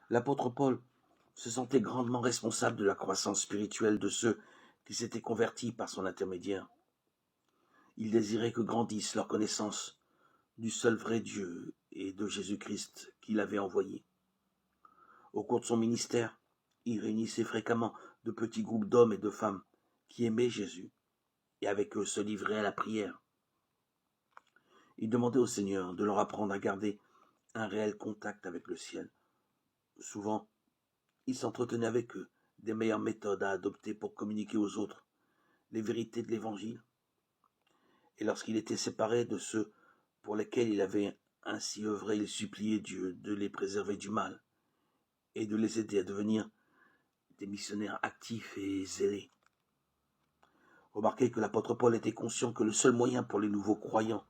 L'apôtre Paul se sentait grandement responsable de la croissance spirituelle de ceux qui s'étaient convertis par son intermédiaire. Il désirait que grandisse leur connaissance du seul vrai Dieu et de Jésus-Christ qu'il avait envoyé. Au cours de son ministère, il réunissait fréquemment de petits groupes d'hommes et de femmes qui aimaient Jésus et avec eux se livraient à la prière. Il demandait au Seigneur de leur apprendre à garder un réel contact avec le ciel. Souvent, il s'entretenait avec eux des meilleures méthodes à adopter pour communiquer aux autres les vérités de l'Évangile. Et lorsqu'il était séparé de ceux pour lesquels il avait ainsi œuvré, il suppliait Dieu de les préserver du mal et de les aider à devenir des missionnaires actifs et zélés. Remarquez que l'apôtre Paul était conscient que le seul moyen pour les nouveaux croyants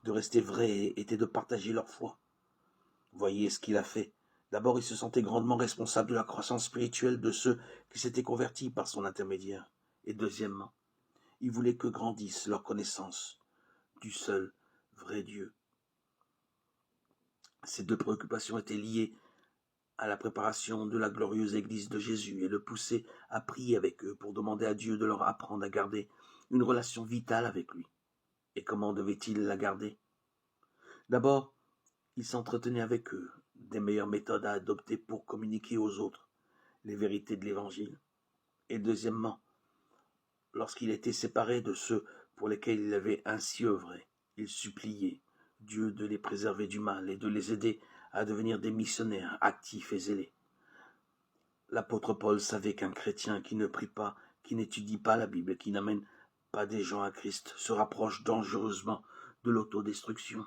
de rester vrais était de partager leur foi. Voyez ce qu'il a fait. D'abord, il se sentait grandement responsable de la croissance spirituelle de ceux qui s'étaient convertis par son intermédiaire. Et deuxièmement, il voulait que grandisse leur connaissance du seul vrai Dieu. Ces deux préoccupations étaient liées à la préparation de la glorieuse Église de Jésus et le poussaient à prier avec eux pour demander à Dieu de leur apprendre à garder une relation vitale avec lui. Et comment devait-il la garder? D'abord, il s'entretenait avec eux des meilleures méthodes à adopter pour communiquer aux autres les vérités de l'Évangile. Et deuxièmement, lorsqu'il était séparé de ceux pour lesquels il avait ainsi œuvré, il suppliait Dieu de les préserver du mal et de les aider à devenir des missionnaires actifs et zélés. L'apôtre Paul savait qu'un chrétien qui ne prie pas, qui n'étudie pas la Bible, qui n'amène pas des gens à Christ, se rapproche dangereusement de l'autodestruction.